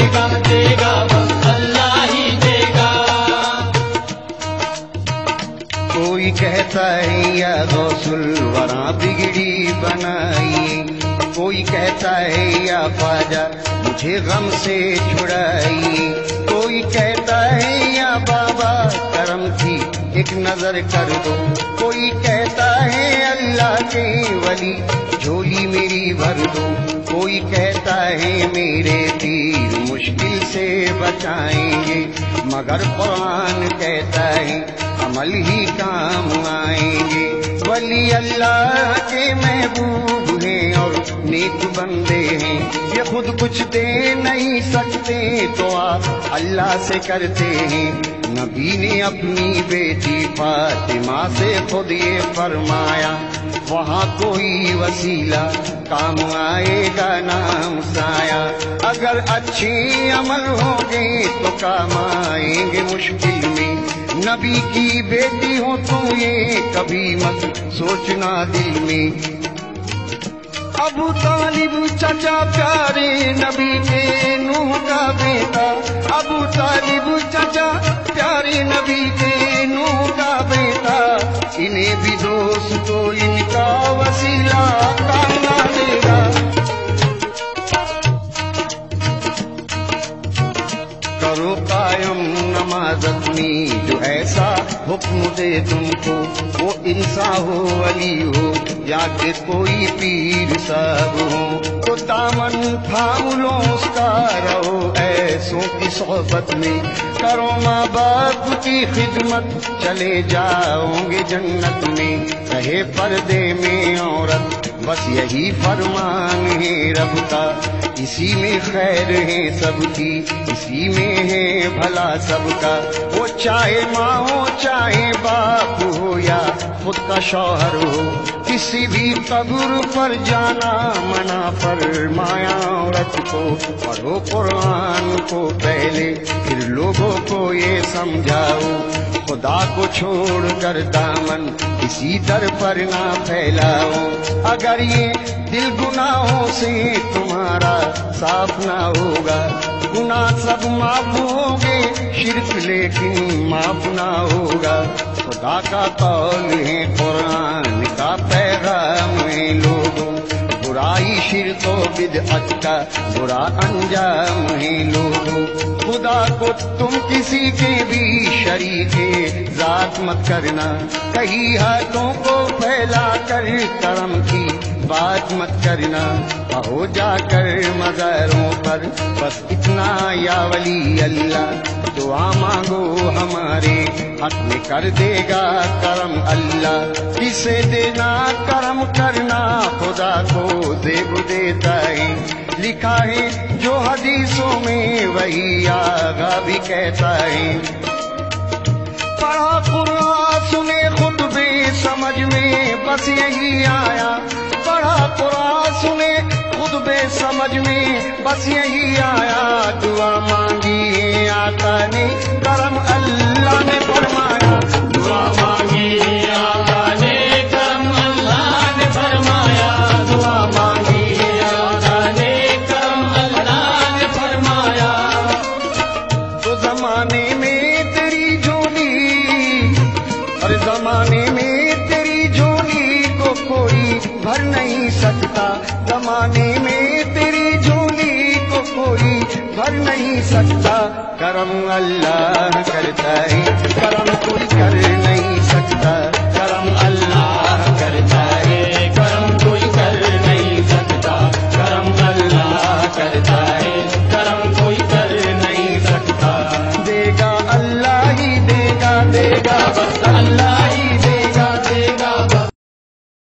देगा देगा बस अल्लाह ही देगा। कोई कहता है या गौसुल वरा बिगड़ी बनाई, कोई कहता है या ख्वाजा मुझे गम से छुड़ाई, कोई कहता है या बाबा करम की एक नजर कर दो, कोई कहता है अल्लाह के वली झोली मेरी भर दो, कोई कहता है मेरे तीर मुश्किल से बचाएंगे, मगर कुरान कहता है अमल ही काम आएंगे। वली अल्लाह के महबूब हैं और नेक बंदे हैं, ये खुद कुछ दे नहीं सकते तो अल्लाह से करते हैं। नबी ने अपनी बेटी फातिमा से खुद ये फरमाया, वहाँ कोई वसीला काम आएगा नाम साया, अगर अच्छे अमल होंगे तो काम आएंगे मुश्किल में। नबी की बेटी हो तो ये कभी मत सोचना दिल में। अबू तालिब चाचा प्यारे नबी के नूह का बेटा, अबू तालिब चाचा प्यारे नबी के नूह का बेटा, इन्हें भी दोस्त तो इनका वसीला काम ना देगा। करो कायम नमाज अपनी जो ऐसा हुक्म दे तुमको, वो इंसान हो वली हो या कि कोई पीर साहब हो, तो दामन थाम लो उसका रहो ऐसों की सोहबत में। करो माँ बाप की खिदमत चले जाओगे जन्नत में। रहे पर्दे में औरत बस यही फरमान है रब का, इसी में खैर है सबकी, इसी में है भला सबका। वो चाहे माँ हो चाहे बाप हो या खुद का शौहर हो, किसी भी कब्र पर जाना मना फरमाया औरत को। पढ़ो कुरान को पहले फिर लोगों को ये समझाओ, खुदा को छोड़ कर दामन किसी दर पर ना फैलाओ। अगर ये दिल गुनाहों से तुम्हारा साफ ना होगा, गुनाह सब माफ होंगे शिर्क लेकिन माफ ना होगा। खुदा का कौल है कुरान का पैगाम है लोगों, बुराई शिर्क व बिदअत का बुरा अंजाम है लोगों। खुदा को तुम किसी के भी शरीके जात मत करना, कहीं हाथों को फैला कर करम की बात मत करना। हो जाकर मज़ारों पर बस इतना या वली अल्लाह, दुआ मांगो हमारे हक में कर देगा करम अल्लाह। किसे देना करम करना खुदा को देव देता है, लिखा है जो हदीसों में वही आगा भी कहता है। पढ़ा कुरान सुने खुतबे समझ में बस यही आया, पढ़ा कुरान सुने खुतबे समझ में बस यही आया। दुआ मांगी आका ने करम अल्लाह ने फरमाया, दुआ मांगी आका ने करम अल्लाह ने फरमाया, दुआ मांगी आका ने करम अल्लाह ने फरमाया। तो जमाने में तेरी झोली और जमाने में तेरी झोली को कोई भर नहीं सकता, जमाने में तेरी झोली को कोई भर नहीं सकता। करम अल्लाह करता है, करम कोई कर नहीं सकता। करम अल्लाह करता है, करम कोई कर नहीं सकता। करम अल्लाह करता है, करम कोई कर नहीं सकता। देगा अल्लाह ही देगा, देगा बस अल्लाह